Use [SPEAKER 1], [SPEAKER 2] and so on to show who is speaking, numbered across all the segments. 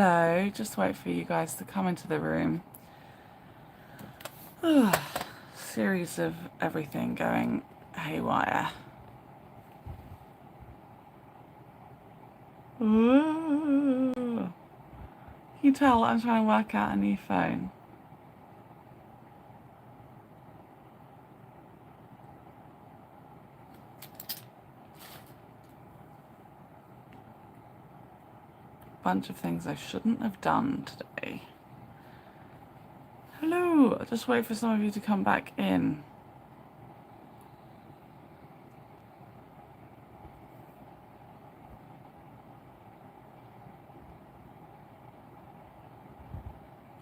[SPEAKER 1] Hello, just wait for you guys to come into the room. Series of everything going haywire. Ooh. Can you tell I'm trying to work out a new phone? Bunch of things I shouldn't have done today. Hello, I'll just wait for some of you to come back in.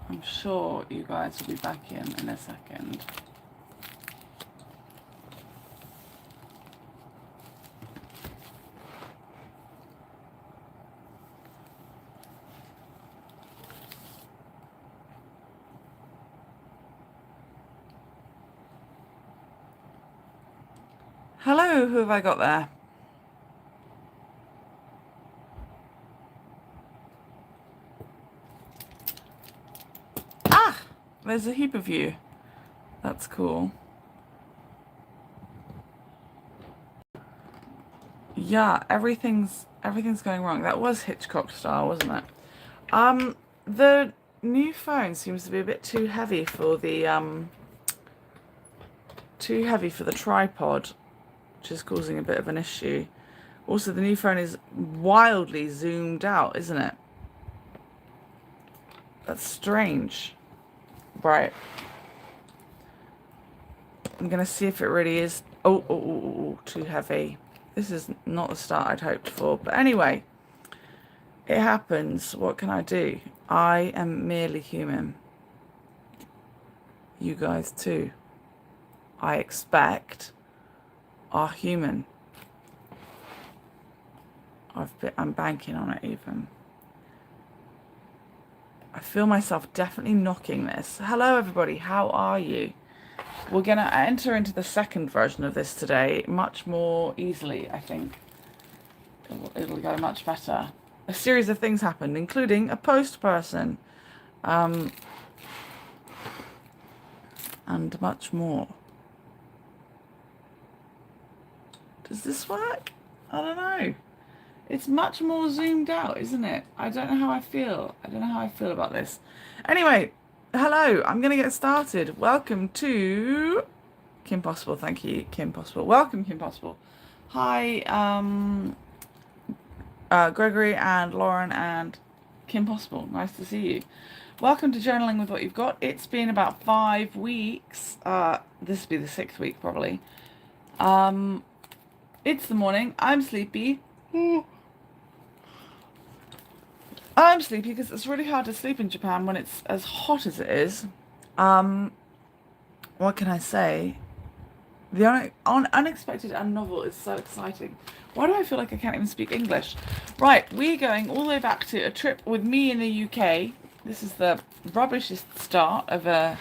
[SPEAKER 1] I'm sure you guys will be back in a second. Hello, who have I got there? Ah, there's a heap of you. That's cool. Yeah, everything's going wrong. That was Hitchcock style, wasn't it? The new phone seems to be a bit too heavy for the tripod, which is causing a bit of an issue. Also, the new phone is wildly zoomed out, isn't it? That's strange. Right. I'm gonna see if it really is. Oh, too heavy. This is not the start I'd hoped for. But anyway, it happens. What can I do? I am merely human. You guys too, I expect, are human. I'm banking on it even. I feel myself definitely knocking this. Hello everybody, how are you? We're going to enter into the second version of this today much more easily, I think. It'll go much better. A series of things happened, including a post person. And much more. Does this work? I don't know. It's much more zoomed out, isn't it? I don't know how I feel. I don't know how I feel about this. Anyway, hello. I'm going to get started. Welcome to Kim Possible. Thank you, Kim Possible. Welcome, Kim Possible. Hi, Gregory and Lauren and Kim Possible. Nice to see you. Welcome to Journaling with What You've Got. It's been about 5 weeks. This will be the 6th week, probably. It's the morning. I'm sleepy. I'm sleepy because it's really hard to sleep in Japan when it's as hot as it is. What can I say? The unexpected and novel is so exciting. Why do I feel like I can't even speak English? Right, we're going all the way back to a trip with me in the UK. This is the rubbishest start of a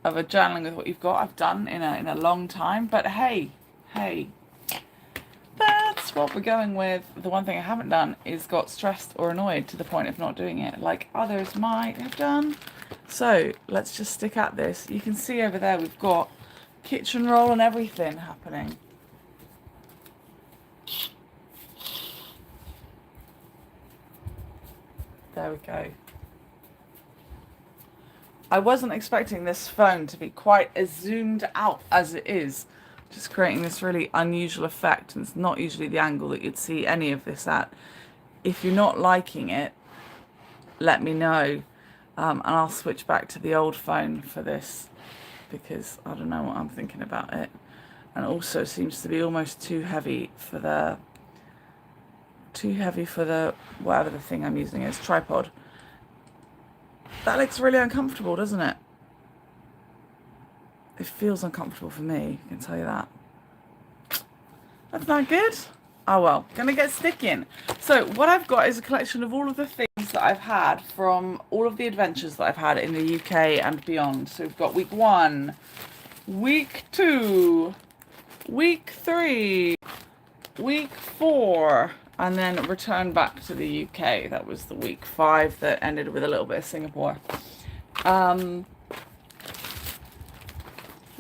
[SPEAKER 1] journaling with what you've got I've done in a long time. But hey, that's what we're going with. The one thing I haven't done is got stressed or annoyed to the point of not doing it, like others might have done. So let's just stick at this. You can see over there we've got kitchen roll and everything happening. There we go. I wasn't expecting this phone to be quite as zoomed out as it is. Just creating this really unusual effect, and it's not usually the angle that you'd see any of this at. If you're not liking it, let me know, and I'll switch back to the old phone for this, because I don't know what I'm thinking about it. And also seems to be almost too heavy for the whatever the thing I'm using is, tripod. That looks really uncomfortable, doesn't it? It feels uncomfortable for me, I can tell you that. That's not good. Oh well, gonna get sticking. So what I've got is a collection of all of the things that I've had from all of the adventures that I've had in the UK and beyond. So we've got week 1, week 2, week 3, week 4, and then returned back to the UK. That was the week 5 that ended with a little bit of Singapore.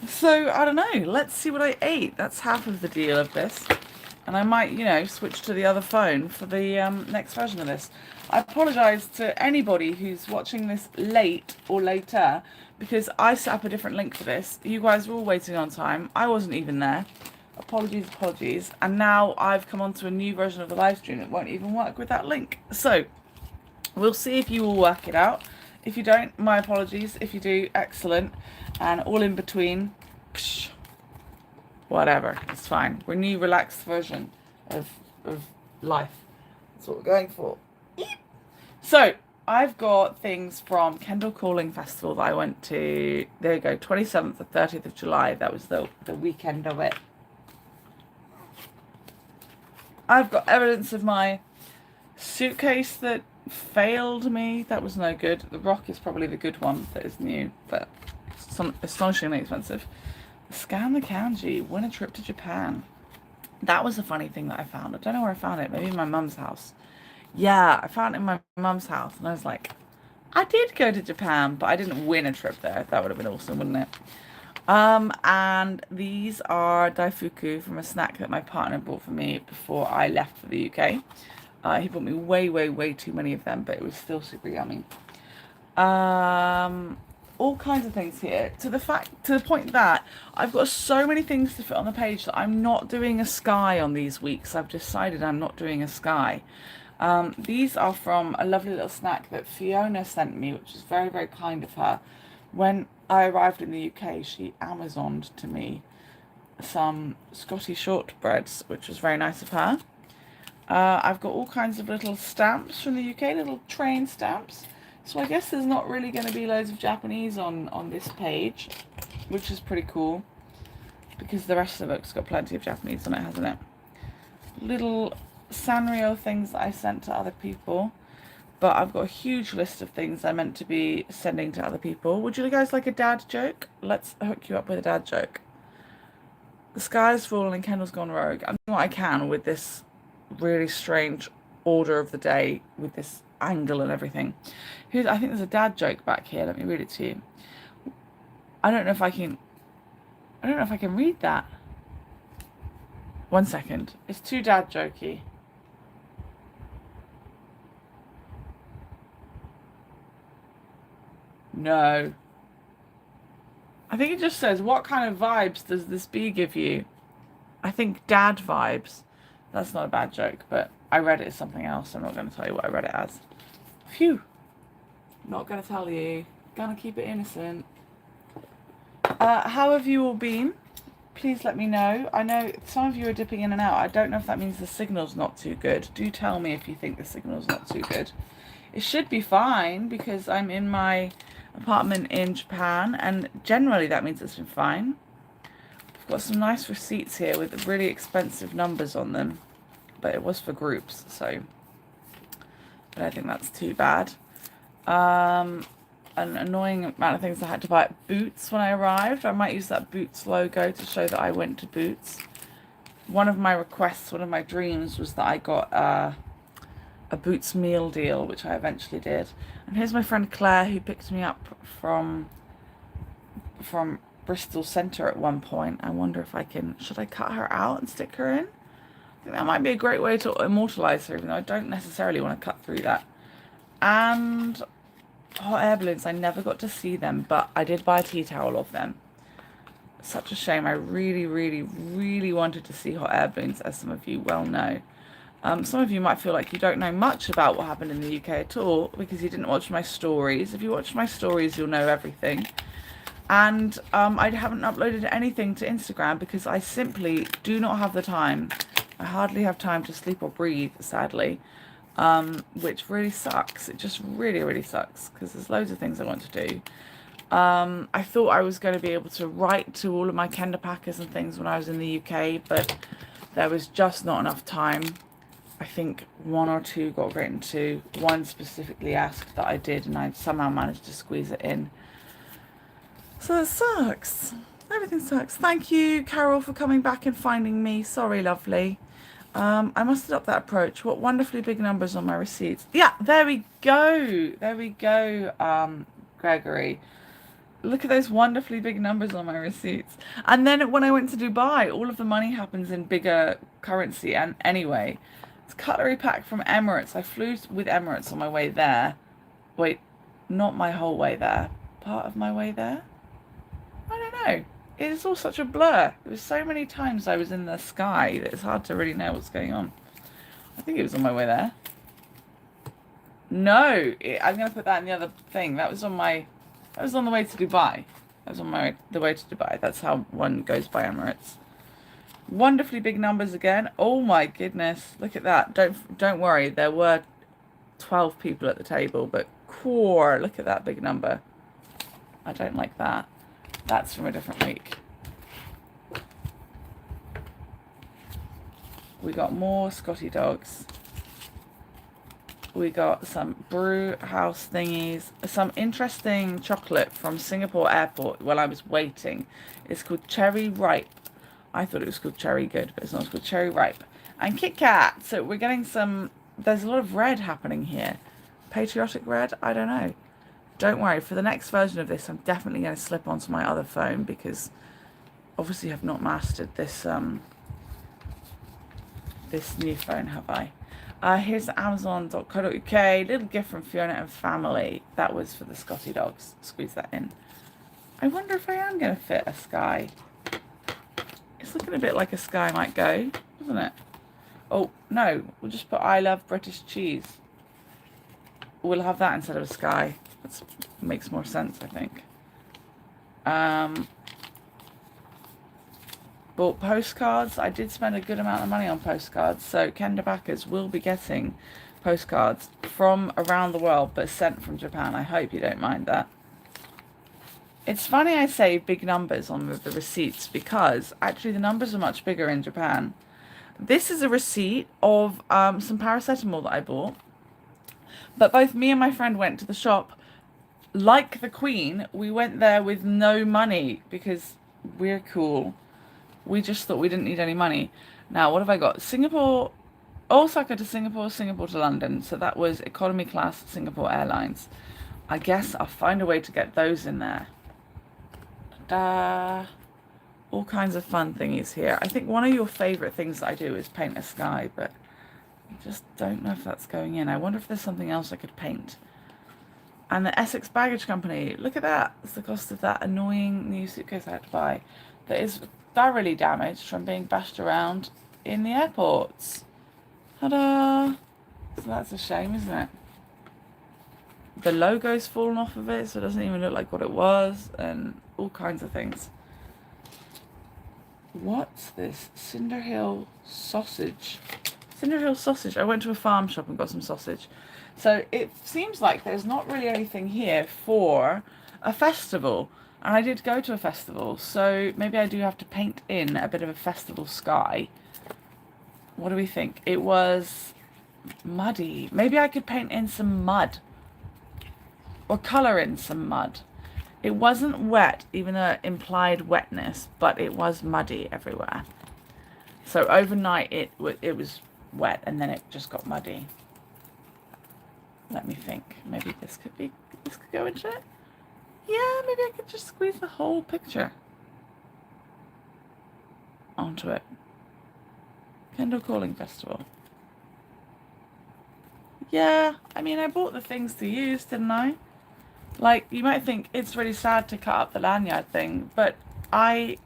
[SPEAKER 1] So I don't know, let's see what I ate. That's half of the deal of this. And I might, you know, switch to the other phone for the next version of this. I apologise to anybody who's watching this late or later, because I set up a different link for this. You guys were all waiting on time. I wasn't even there. Apologies. And now I've come onto a new version of the live stream that won't even work with that link. So we'll see if you all work it out. If you don't, my apologies. If you do, excellent. And all in between, psh, whatever, it's fine. We're a new relaxed version of life. That's what we're going for. So I've got things from Kendal Calling Festival that I went to. There you go, 27th to 30th of July. That was the weekend of it. I've got evidence of my suitcase that failed me. That was no good. The Rock is probably the good one that is new, but it's astonishingly expensive. Scan the kanji, win a trip to Japan. That was a funny thing that I found. I don't know where I found it. Maybe in my mum's house. Yeah, I found it in my mum's house, and I was like, I did go to Japan, but I didn't win a trip there. That would have been awesome, wouldn't it? And these are daifuku from a snack that my partner bought for me before I left for the UK. He bought me way too many of them, but it was still super yummy. All kinds of things here, to the point that I've got so many things to fit on the page that I'm not doing a sky on these weeks. I've decided I'm not doing a sky. These are from a lovely little snack that Fiona sent me, which is very kind of her. When I arrived in the UK, she Amazoned to me some Scotty shortbreads, which was very nice of her. I've got all kinds of little stamps from the UK, little train stamps. So I guess there's not really going to be loads of Japanese on this page, which is pretty cool, because the rest of the book's got plenty of Japanese on it, hasn't it? Little Sanrio things that I sent to other people, but I've got a huge list of things I meant to be sending to other people. Would you guys like a dad joke? Let's hook you up with a dad joke. The sky's fallen and Kendall's gone rogue. I'm doing what I can with this really strange order of the day, with this angle and everything. I think there's a dad joke back here. Let me read it to you. I don't know if I can read that. 1 second. It's too dad jokey. No. I think it just says, what kind of vibes does this bee give you? I think dad vibes. That's not a bad joke, but I read it as something else. I'm not going to tell you what I read it as. Phew. Not going to tell you. Gonna keep it innocent. How have you all been? Please let me know. I know some of you are dipping in and out. I don't know if that means the signal's not too good. Do tell me if you think the signal's not too good. It should be fine because I'm in my apartment in Japan, and generally that means it's been fine. I've got some nice receipts here with really expensive numbers on them, but it was for groups, so I don't think that's too bad. An annoying amount of things I had to buy at Boots when I arrived. I might use that Boots logo to show that I went to Boots. One of my requests, one of my dreams was that I got a Boots meal deal, which I eventually did. And here's my friend Claire, who picked me up from Bristol Centre at one point. I wonder if should I cut her out and stick her in? I think that might be a great way to immortalise her, even though I don't necessarily want to cut through that. And hot air balloons, I never got to see them, but I did buy a tea towel of them. Such a shame. I really wanted to see hot air balloons, as some of you well know. Some of you might feel like you don't know much about what happened in the UK at all because you didn't watch my stories. If you watch my stories, you'll know everything. And I haven't uploaded anything to Instagram because I simply do not have the time. I hardly have time to sleep or breathe, sadly. Which really sucks. It just really sucks because there's loads of things I want to do. I thought I was going to be able to write to all of my Kendal packers and things when I was in the UK, but there was just not enough time. I think 1 or 2 got written to. One specifically asked that I did, and I somehow managed to squeeze it in. So it sucks. Everything sucks. Thank you, Carol, for coming back and finding me. Sorry, lovely. I must adopt that approach. What wonderfully big numbers on my receipts. Yeah, there we go. There we go, Gregory. Look at those wonderfully big numbers on my receipts. And then when I went to Dubai, all of the money happens in bigger currency. And anyway, it's cutlery pack from Emirates. I flew with Emirates on my way there. Wait, not my whole way there. Part of my way there? I don't know. It is all such a blur. There was so many times I was in the sky that it's hard to really know what's going on. I think it was on my way there. No, I'm going to put that in the other thing. That was on the way to Dubai. That was on the way to Dubai. That's how one goes by Emirates. Wonderfully big numbers again. Oh my goodness. Look at that. Don't worry. There were 12 people at the table, but core, look at that big number. I don't like that. That's from a different week. We got more Scotty dogs. We got some brew house thingies. Some interesting chocolate from Singapore airport while I was waiting. It's called Cherry Ripe. I thought it was called Cherry Good, but it's not. It's called Cherry Ripe. And Kit Kat. So we're getting some... There's a lot of red happening here. Patriotic red? I don't know. Don't worry. For the next version of this, I'm definitely going to slip onto my other phone because obviously I've not mastered this this new phone, have I? Here's Amazon.co.uk. Little gift from Fiona and family. That was for the Scotty dogs. Squeeze that in. I wonder if I am going to fit a sky. It's looking a bit like a sky might go, doesn't it? Oh, no. We'll just put I love British cheese. We'll have that instead of a sky. That makes more sense, I think. Bought postcards. I did spend a good amount of money on postcards. So Kendal backers will be getting postcards from around the world, but sent from Japan. I hope you don't mind that. It's funny I say big numbers on the receipts because actually the numbers are much bigger in Japan. This is a receipt of some paracetamol that I bought. But both me and my friend went to the shop. Like the Queen, we went there with no money because we're cool. We just thought we didn't need any money. Now, what have I got? Singapore, Osaka to Singapore, Singapore to London. So that was economy class Singapore Airlines. I guess I'll find a way to get those in there. Ta-da! All kinds of fun thingies here. I think one of your favourite things that I do is paint a sky, but I just don't know if that's going in. I wonder if there's something else I could paint. And the Essex Baggage Company. Look at that. It's the cost of that annoying new suitcase I had to buy. That is thoroughly damaged from being bashed around in the airports. Ta-da! So that's a shame, isn't it? The logo's fallen off of it, so it doesn't even look like what it was, and all kinds of things. What's this? Cinder Hill sausage. Cinder Hill sausage. I went to a farm shop and got some sausage. So it seems like there's not really anything here for a festival. And I did go to a festival, so maybe I do have to paint in a bit of a festival sky. What do we think? It was muddy. Maybe I could paint in some mud. Or colour in some mud. It wasn't wet, even though it implied wetness, but it was muddy everywhere. So overnight it was wet and then it just got muddy. Let me think. Maybe this could go into it. Yeah, maybe I could just squeeze the whole picture onto it. Kendal Calling Festival. Yeah, I mean, I bought the things to use, didn't I? Like, you might think it's really sad to cut up the lanyard thing, but I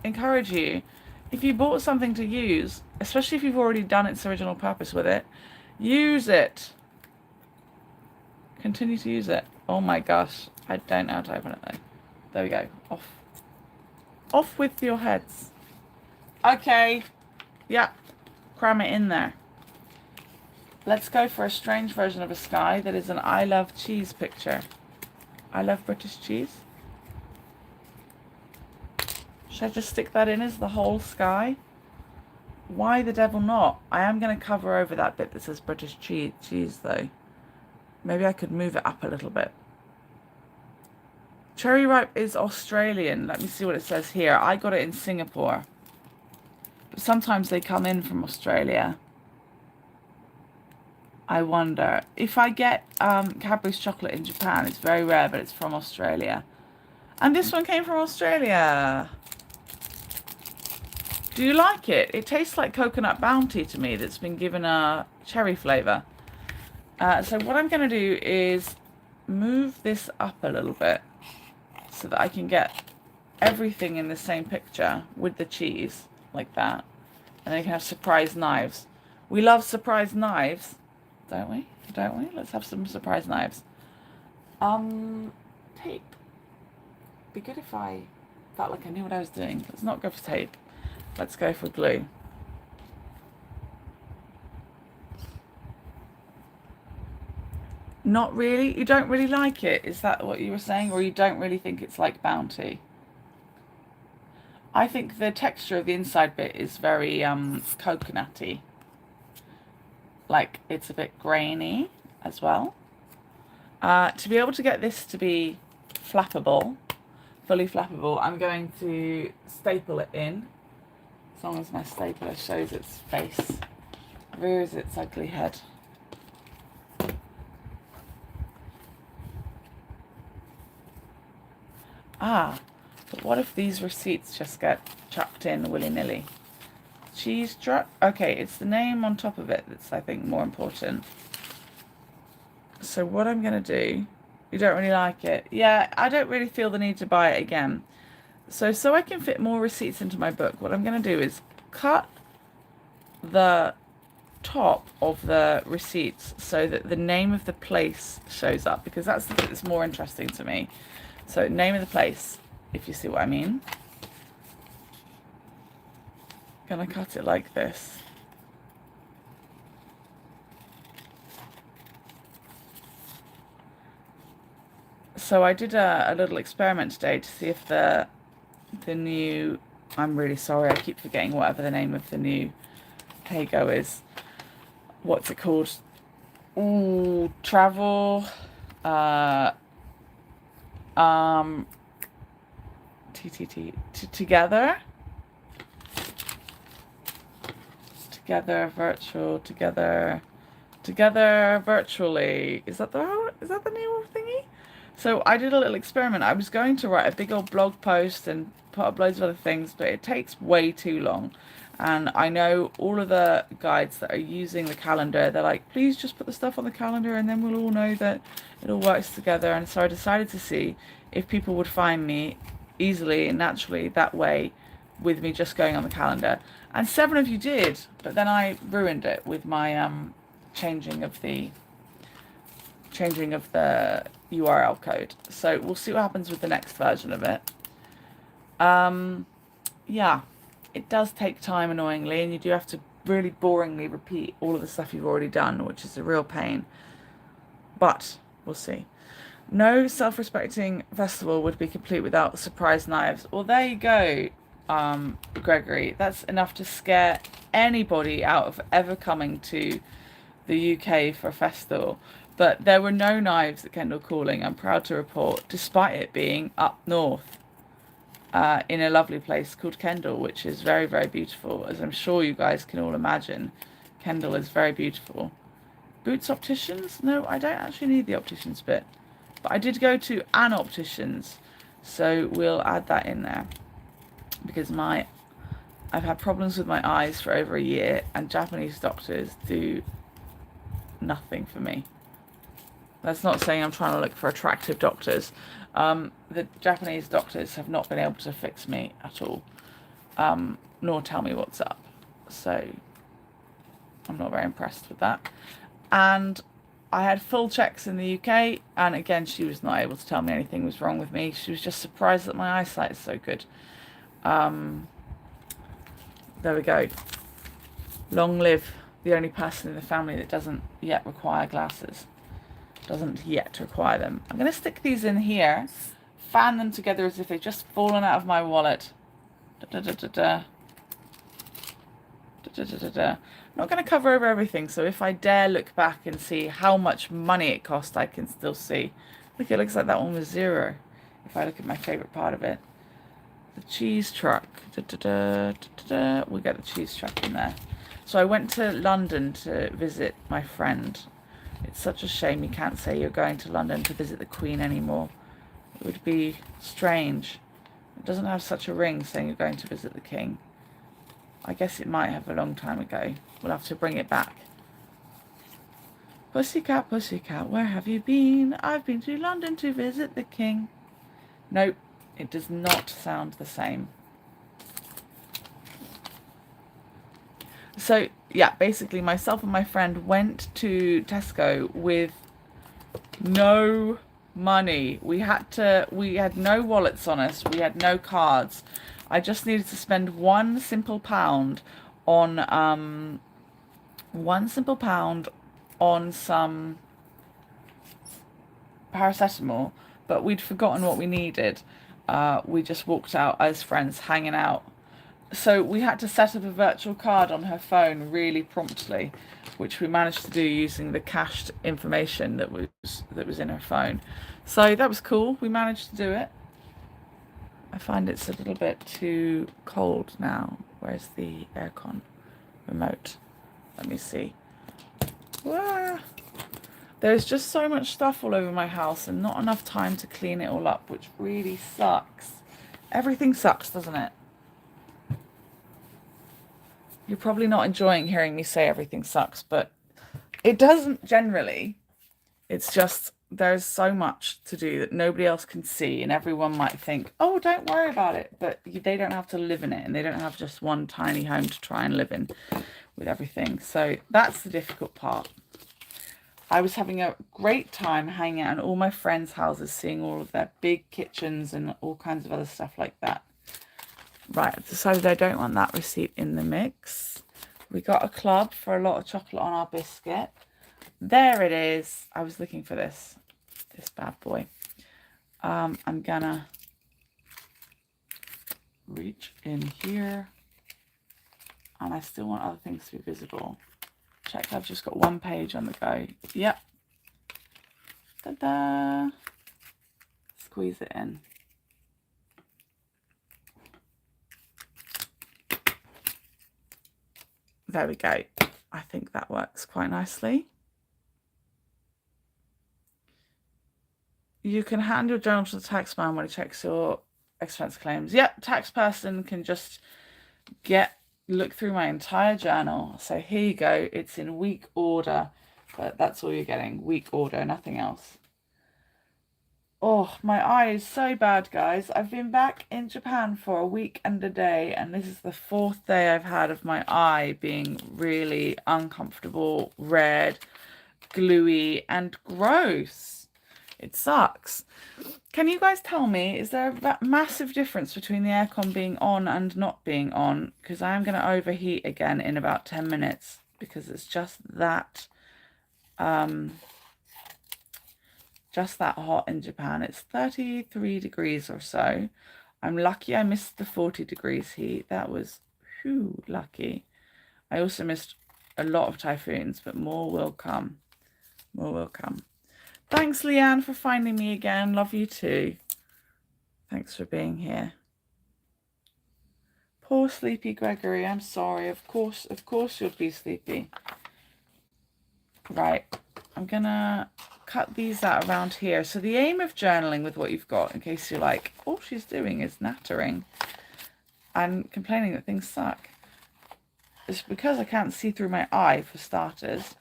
[SPEAKER 1] encourage you, if you bought something to use, especially if you've already done its original purpose with it, use it. Continue to use it. Oh my gosh. I don't know how to open it though. There we go. Off. Off with your heads. Okay. Yeah. Cram it in there. Let's go for a strange version of a sky that is an I love cheese picture. I love British cheese. Should I just stick that in as the whole sky? Why the devil not? I am going to cover over that bit that says British cheese though. Maybe I could move it up a little bit. Cherry Ripe is Australian. Let me see what it says here. I got it in Singapore. But sometimes they come in from Australia. I wonder if I get Cadbury's chocolate in Japan. It's very rare, but it's from Australia. And this one came from Australia. Do you like it? It tastes like coconut bounty to me that's been given a cherry flavour. So what I'm going to do is move this up a little bit so that I can get everything in the same picture with the cheese, like that. And then you can have surprise knives. We love surprise knives, don't we? Don't we? Let's have some surprise knives. Tape. Be good if I felt like I knew what I was doing. Let's not go for tape. Let's go for glue. Not really? You don't really like it? Is that what you were saying? Or you don't really think it's like Bounty? I think the texture of the inside bit is very coconutty. Like, it's a bit grainy as well. To be able to get this to be flappable, fully flappable, I'm going to staple it in. As long as my stapler shows its face, rears its ugly head. But what if these receipts just get chucked in willy-nilly? Cheese truck. Okay, it's the name on top of it that's, I think, more important. So what I'm going to do... You don't really like it? Yeah, I don't really feel the need to buy it again. So I can fit more receipts into my book, what I'm going to do is cut the top of the receipts so that the name of the place shows up, because that's the bit that's more interesting to me. So name of the place, if you see what I mean. Gonna cut it like this. So I did a little experiment today to see if the new, I'm really sorry, I keep forgetting whatever the name of the new Heygo is. What's it called? Ooh, travel, together virtual, together virtually. Is that the new thingy? So I did a little experiment. I was going to write a big old blog post and put up loads of other things, but it takes way too long. And I know all of the guides that are using the calendar, they're like, please just put the stuff on the calendar and then we'll all know that it all works together. And so I decided to see if people would find me easily and naturally that way with me just going on the calendar. And 7 of you did, but then I ruined it with my changing of the URL code. So we'll see what happens with the next version of it. Yeah, it does take time, annoyingly, and you do have to really boringly repeat all of the stuff you've already done, which is a real pain. But we'll see. No self-respecting festival would be complete without surprise knives. Well, there you go, Gregory. That's enough to scare anybody out of ever coming to the UK for a festival. But there were no knives at Kendal Calling, I'm proud to report, despite it being up north in a lovely place called Kendal, which is very, very beautiful. As I'm sure you guys can all imagine, Kendal is very beautiful. Boots Opticians? No, I don't actually need the opticians bit. But I did go to an opticians, so we'll add that in there. Because I've had problems with my eyes for over a year, and Japanese doctors do nothing for me. That's not saying I'm trying to look for attractive doctors. The Japanese doctors have not been able to fix me at all, nor tell me what's up. So I'm not very impressed with that. And I had full checks in the UK, and again, she was not able to tell me anything was wrong with me. She was just surprised that my eyesight is so good. There we go. Long live the only person in the family that doesn't yet require glasses. Doesn't yet require them. I'm going to stick these in here, fan them together as if they've just fallen out of my wallet. I'm not going to cover over everything, so if I dare look back and see how much money it cost, I can still see. Look, it looks like that one was 0 if I look at my favourite part of it. The cheese truck. We get the cheese truck in there. So I went to London to visit my friend. It's such a shame you can't say you're going to London to visit the Queen anymore. It would be strange. It doesn't have such a ring saying you're going to visit the King. I guess it might have a long time ago. We'll have to bring it back. Pussycat, pussycat, where have you been? I've been to London to visit the King. Nope, it does not sound the same. So, yeah, basically myself and my friend went to Tesco with no money. We had no wallets on us. We had no cards. I just needed to spend one simple pound on some paracetamol, but we'd forgotten what we needed. We just walked out as friends, hanging out. So we had to set up a virtual card on her phone really promptly, which we managed to do using the cached information that was in her phone. So that was cool. We managed to do it. I find it's a little bit too cold now. Where's the aircon remote? Let me see. Wah! There's just so much stuff all over my house and not enough time to clean it all up, which really sucks. Everything sucks, doesn't it? You're probably not enjoying hearing me say everything sucks, but it doesn't generally. It's just there's so much to do that nobody else can see, and everyone might think, oh, don't worry about it, but they don't have to live in it, and they don't have just one tiny home to try and live in with everything. So that's the difficult part. I was having a great time hanging out in all my friends' houses, seeing all of their big kitchens and all kinds of other stuff like that. Right, I've decided I don't want that receipt in the mix. We got a club for a lot of chocolate on our biscuit. There it is. I was looking for this bad boy. I'm gonna reach in here, and I still want other things to be visible. Check, I've just got one page on the go. Yep. Ta-da! Squeeze it in. There we go. I think that works quite nicely. You can hand your journal to the tax man when he checks your expense claims. Yep, tax person can just look through my entire journal. So here you go. It's in week order, but that's all you're getting. Week order, nothing else. Oh, my eye is so bad, guys. I've been back in Japan for a week and a day, and this is the 4th day I've had of my eye being really uncomfortable, red, gluey, and gross. It sucks. Can you guys tell me, is there a massive difference between the aircon being on and not being on? Because I am going to overheat again in about 10 minutes because it's just that hot in Japan. It's 33 degrees or so. I'm lucky I missed the 40 degrees heat. That was lucky. I also missed a lot of typhoons, but more will come. More will come. Thanks, Leanne, for finding me again. Love you too. Thanks for being here. Poor sleepy Gregory. I'm sorry. Of course you'll be sleepy. Right. I'm gonna cut these out around here. So the aim of journaling with what you've got, in case you're like, all she's doing is nattering and complaining that things suck, is because I can't see through my eye, for starters.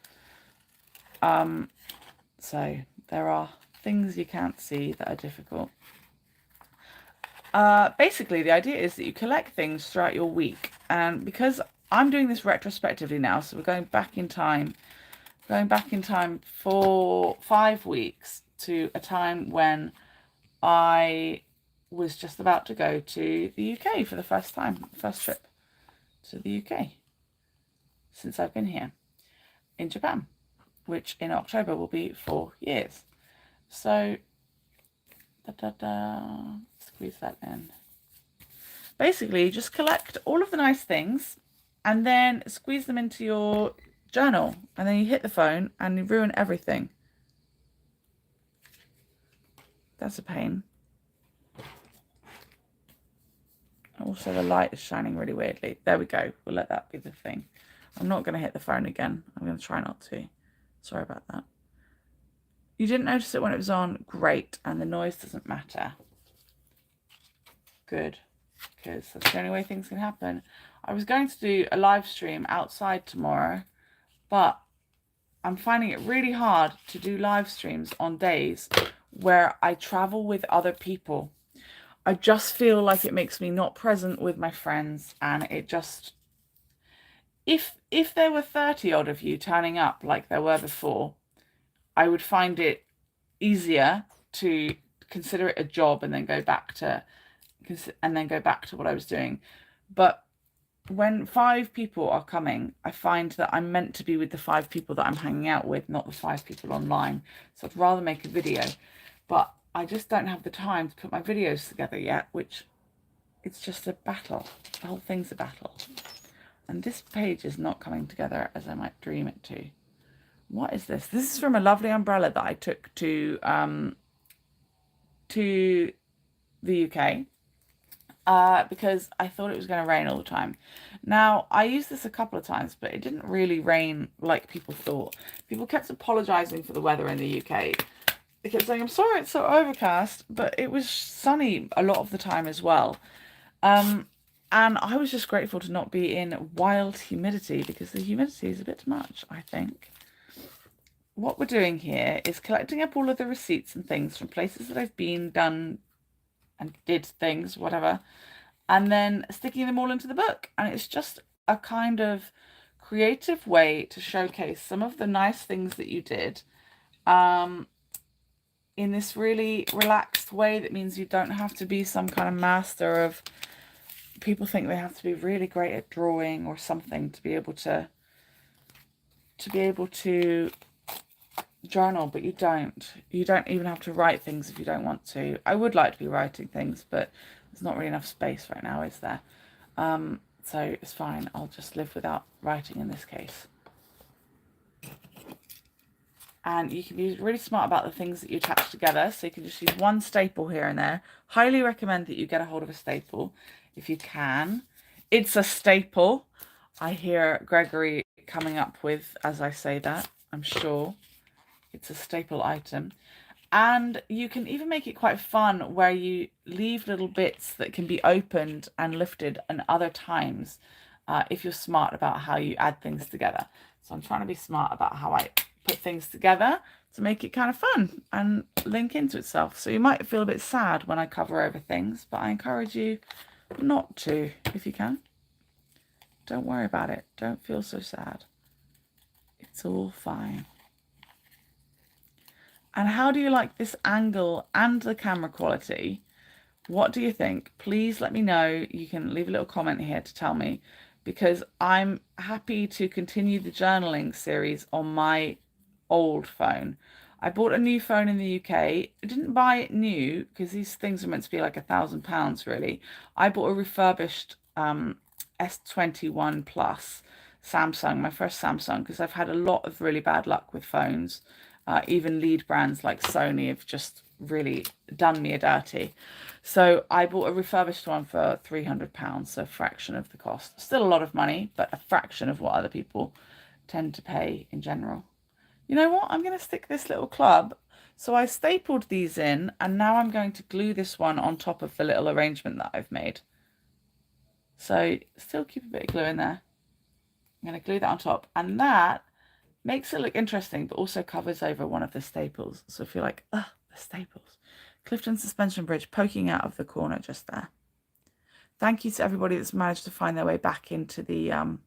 [SPEAKER 1] So there are things you can't see that are difficult. Basically, the idea is that you collect things throughout your week. And because I'm doing this retrospectively now, so we're going back in time for 5 weeks to a time when I was just about to go to the UK for the first time, first trip to the UK since I've been here in Japan, which in October will be 4 years. So, squeeze that in. Basically, you just collect all of the nice things and then squeeze them into your journal, and then you hit the phone and you ruin everything. That's a pain. Also, the light is shining really weirdly. There we go. We'll let that be the thing. I'm not going to hit the phone again. I'm going to try not to. Sorry about that. You didn't notice it when it was on? Great. And the noise doesn't matter. Good. Because that's the only way things can happen. I was going to do a live stream outside tomorrow, but I'm finding it really hard to do live streams on days where I travel with other people. I just feel like it makes me not present with my friends, and it just... If there were 30 odd of you turning up like there were before, I would find it easier to consider it a job and then go back to what I was doing. But when 5 people are coming, I find that I'm meant to be with the 5 people that I'm hanging out with, not the 5 people online. So I'd rather make a video, but I just don't have the time to put my videos together yet, which it's just a battle. The whole thing's a battle. And this page is not coming together as I might dream it to. What is this? This is from a lovely umbrella that I took to the UK. Because I thought it was going to rain all the time. Now, I used this a couple of times, but it didn't really rain like people thought. People kept apologising for the weather in the UK. They kept saying, I'm sorry it's so overcast, but it was sunny a lot of the time as well. And I was just grateful to not be in wild humidity, because the humidity is a bit much, I think. What we're doing here is collecting up all of the receipts and things from places that I've been, done, and did things, whatever, and then sticking them all into the book. And it's just a kind of creative way to showcase some of the nice things that you did in this really relaxed way that means you don't have to be some kind of master of... People think they have to be really great at drawing or something to be able to journal, but you don't even have to write things if you don't want to. I would like to be writing things, but there's not really enough space right now, is there? So it's fine, I'll just live without writing in this case. And you can be really smart about the things that you attach together, so you can just use one staple here and there. Highly recommend that you get a hold of a staple if you can. It's a staple, I hear Gregory coming up with as I say that, I'm sure. It's a staple item. And you can even make it quite fun where you leave little bits that can be opened and lifted and other times if you're smart about how you add things together. So I'm trying to be smart about how I put things together to make it kind of fun and link into itself. So you might feel a bit sad when I cover over things, but I encourage you not to if you can. Don't worry about it. Don't feel so sad. It's all fine. And how do you like this angle and the camera quality? What do you think? Please let me know. You can leave a little comment here to tell me, because I'm happy to continue the journaling series on my old phone. I bought a new phone in the UK. I didn't buy it new because these things are meant to be like £1,000 really. I bought a refurbished S21 Plus Samsung, my first Samsung, because I've had a lot of really bad luck with phones. Even lead brands like Sony have just really done me a dirty. So I bought a refurbished one for £300, so a fraction of the cost. Still a lot of money, but a fraction of what other people tend to pay in general. You know what? I'm going to stick this little club. So I stapled these in, and now I'm going to glue this one on top of the little arrangement that I've made. So still keep a bit of glue in there. I'm going to glue that on top, and that makes it look interesting, but also covers over one of the staples. So if you're like, ugh, the staples. Clifton Suspension Bridge poking out of the corner just there. Thank you to everybody that's managed to find their way back into the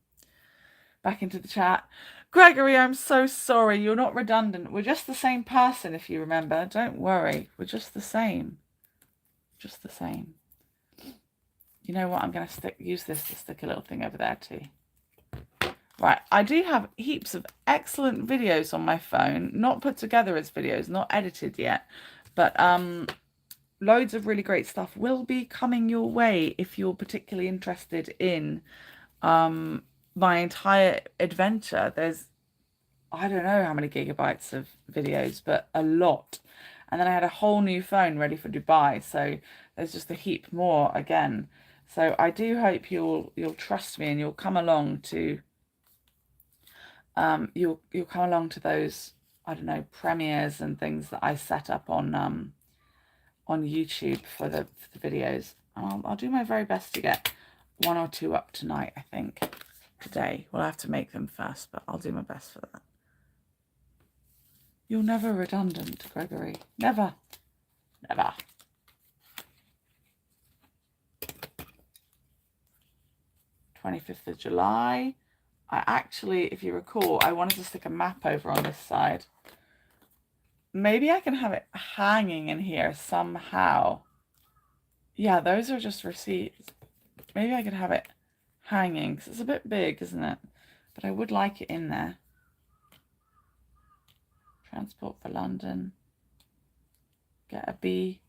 [SPEAKER 1] chat. Gregory, I'm so sorry. You're not redundant. We're just the same person, if you remember. Don't worry. We're just the same. Just the same. You know what? I'm going to use this to stick a little thing over there too. Right, I do have heaps of excellent videos on my phone, not put together as videos, not edited yet, but loads of really great stuff will be coming your way if you're particularly interested in my entire adventure. There's, I don't know how many gigabytes of videos, but a lot. And then I had a whole new phone ready for Dubai, so there's just a heap more again. So I do hope you'll trust me and you'll come along to you'll come along to those, I don't know, premieres and things that I set up on YouTube for the videos. And I'll do my very best to get 1 or 2 up tonight, I think. Today. We'll have to make them first, but I'll do my best for that. You're never redundant, Gregory. Never. Never. 25th of July. I actually, if you recall, I wanted to stick a map over on this side. Maybe I can have it hanging in here somehow. Yeah, those are just receipts. Maybe I could have it hanging, because it's a bit big, isn't it? But I would like it in there. Transport for London. Get a B.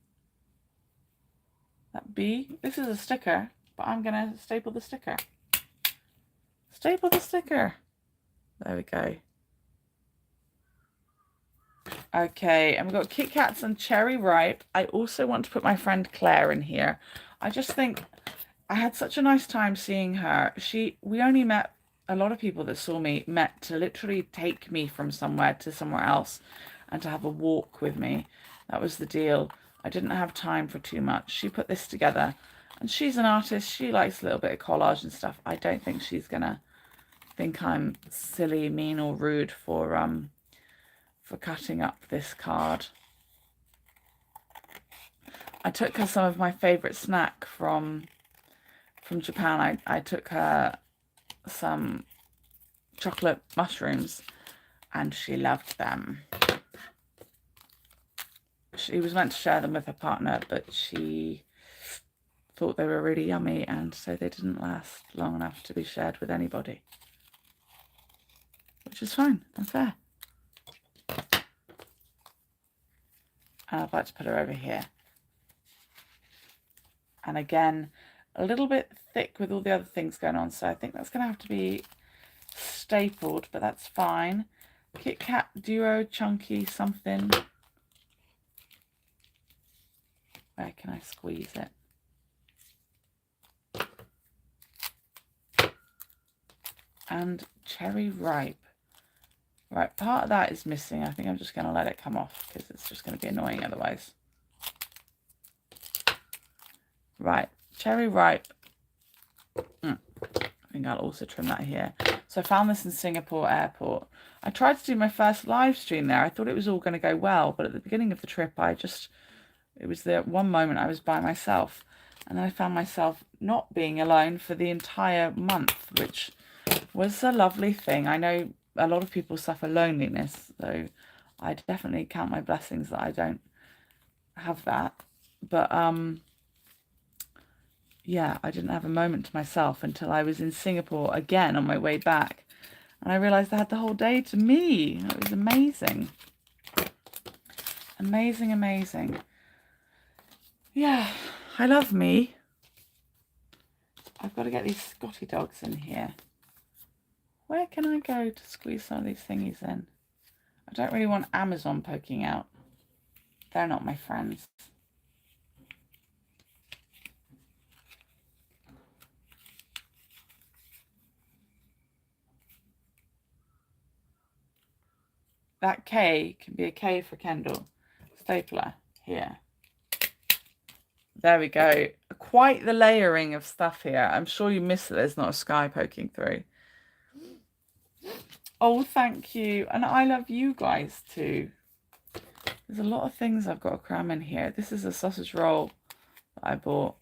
[SPEAKER 1] That B. This is a sticker, but I'm going to staple the sticker. Staple the sticker. There we go. Okay, and we've got Kit Kats and Cherry Ripe. I also want to put my friend Claire in here. I just think I had such a nice time seeing her. We only met, a lot of people that saw me met to literally take me from somewhere to somewhere else and to have a walk with me. That was the deal. I didn't have time for too much. She put this together and she's an artist. She likes a little bit of collage and stuff. I don't think she's gonna think I'm silly, mean or rude for cutting up this card. I took her some of my favorite snack from Japan. I took her some chocolate mushrooms and she loved them. She was meant to share them with her partner, but she thought they were really yummy and so they didn't last long enough to be shared with anybody. Which is fine and fair. And I'd like to put her over here. And again, a little bit thick with all the other things going on, so I think that's going to have to be stapled, but that's fine. Kit Kat Duo Chunky something. Where can I squeeze it? And Cherry Ripe. Right, part of that is missing. I think I'm just going to let it come off because it's just going to be annoying otherwise. Right, Cherry Ripe. I think I'll also trim that here. So I found this in Singapore airport. I tried to do my first live stream there. I thought it was all going to go well, but at the beginning of the trip, it was the one moment I was by myself. And then I found myself not being alone for the entire month, which was a lovely thing. I know a lot of people suffer loneliness, so I definitely count my blessings that I don't have that. But yeah, I didn't have a moment to myself until I was in Singapore again on my way back. And I realised I had the whole day to me. It was amazing. Amazing, amazing. Yeah, I love me. I've got to get these Scotty dogs in here. Where can I go to squeeze some of these thingies in? I don't really want Amazon poking out. They're not my friends. That K can be a K for Kendal. Stapler here. There we go. Quite the layering of stuff here. I'm sure you missed that there's not a sky poking through. Oh, thank you. And I love you guys too. There's a lot of things I've got to cram in here. This is a sausage roll that I bought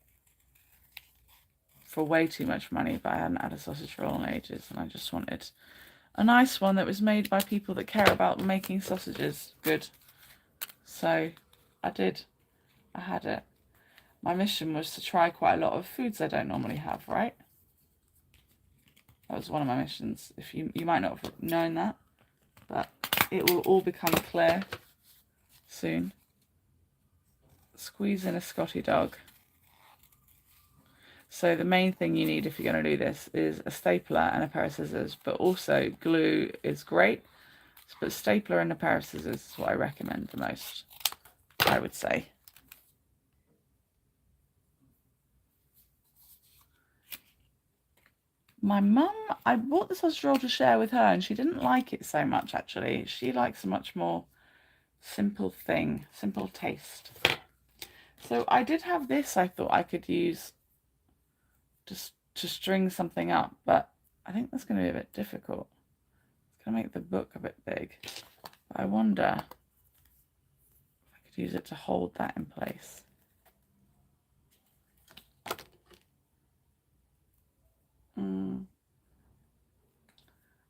[SPEAKER 1] for way too much money, but I hadn't had a sausage roll in ages and I just wanted a nice one that was made by people that care about making sausages good. So I did. I had it. My mission was to try quite a lot of foods I don't normally have, right? That was one of my missions. If you might not have known that, but it will all become clear soon. Squeeze in a Scotty dog. So the main thing you need if you're going to do this is a stapler and a pair of scissors, but also glue is great. But stapler and a pair of scissors is what I recommend the most, I would say. My mum, I bought the sausage roll to share with her and she didn't like it so much actually. She likes a much more simple thing, simple taste. So I did have this I thought I could use just to string something up, but I think that's going to be a bit difficult. It's going to make the book a bit big. But I wonder if I could use it to hold that in place.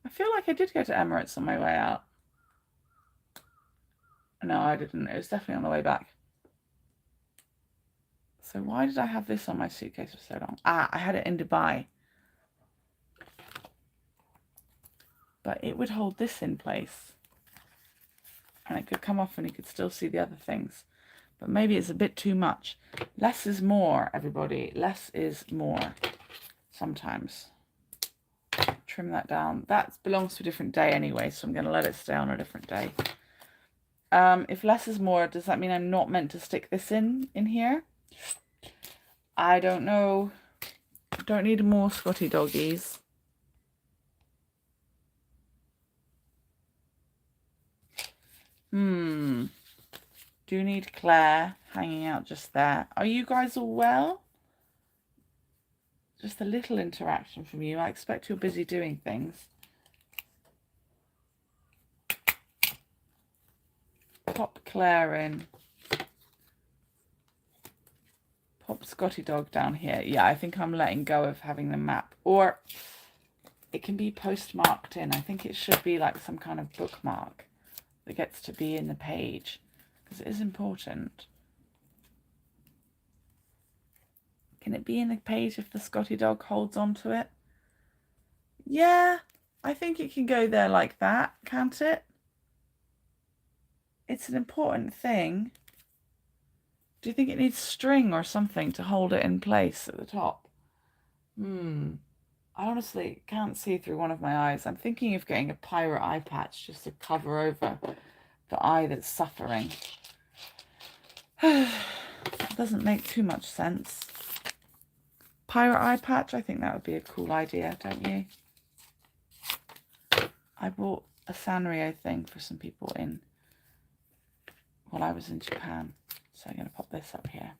[SPEAKER 1] I feel like I did go to Emirates on my way out. No, I didn't. It was definitely on the way back. So why did I have this on my suitcase for so long? Ah, I had it in Dubai. But it would hold this in place. And it could come off and you could still see the other things. But maybe it's a bit too much. Less is more, everybody. Less is more. Sometimes. Trim that down. That belongs to a different day anyway, so I'm going to let it stay on a different day. If less is more, does that mean I'm not meant to stick this in here? I don't know. Don't need more Scotty doggies. Do need Claire hanging out just there. Are you guys all well? Just a little interaction from you. I expect you're busy doing things. Pop Claire in. Pop Scotty dog down here. Yeah, I think I'm letting go of having the map. Or it can be postmarked in. I think it should be like some kind of bookmark that gets to be in the page. Because it is important. Can it be in the page if the Scotty dog holds on to it? Yeah, I think it can go there like that, can't it? It's an important thing. Do you think it needs string or something to hold it in place at the top? I honestly can't see through one of my eyes. I'm thinking of getting a pirate eye patch just to cover over the eye that's suffering. Doesn't make too much sense. Pirate eye patch, I think that would be a cool idea, don't you? I bought a Sanrio thing for some people in while I was in Japan. So I'm going to pop this up here.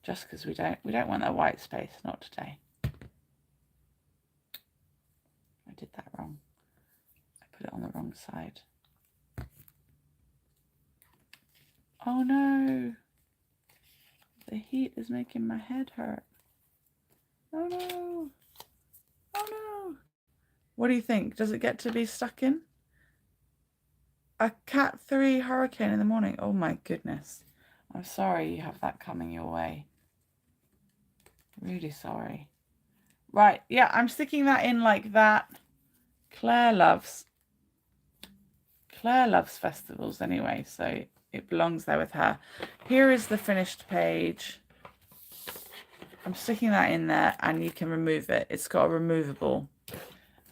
[SPEAKER 1] Just because we don't want that white space, not today. I did that wrong. I put it on the wrong side. Oh no! The heat is making my head hurt. Oh no! Oh no! What do you think? Does it get to be stuck in? A Cat 3 hurricane in the morning. Oh my goodness. I'm sorry you have that coming your way. Really sorry. Right, yeah, I'm sticking that in like that. Claire loves festivals anyway, so it belongs there with her. Here is the finished page. I'm sticking that in there and you can remove it. It's got a removable.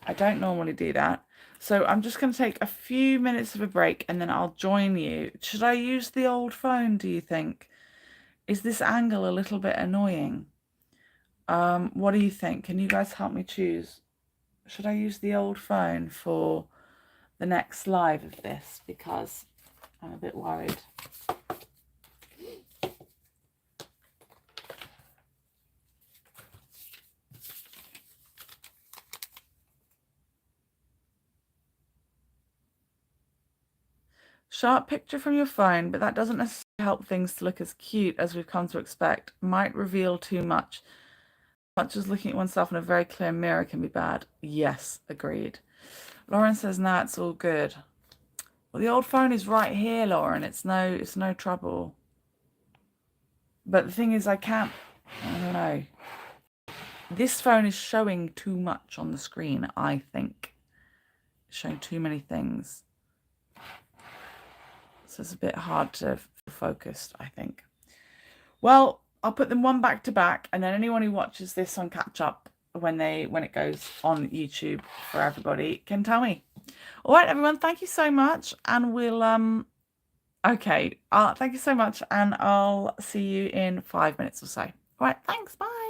[SPEAKER 1] I don't normally do that. So I'm just going to take a few minutes of a break and then I'll join you. Should I use the old phone, do you think? Is this angle a little bit annoying? What do you think? Can you guys help me choose? Should I use the old phone for the next live of this? Because I'm a bit worried. Sharp picture from your phone, but that doesn't necessarily help things to look as cute as we've come to expect. Might reveal too much. Much as looking at oneself in a very clear mirror can be bad. Yes, agreed. Lauren says, "No, it's all good." Well, the old phone is right here, Lauren. It's no trouble. But the thing is, I don't know. This phone is showing too much on the screen, I think. It's showing too many things. So it's a bit hard to focus, I think. Well, I'll put them one back to back, and then anyone who watches this on catch up when it goes on YouTube for everybody can tell me. All right, everyone, thank you so much, and we'll thank you so much, and I'll see you in 5 minutes or so. All right, thanks, bye.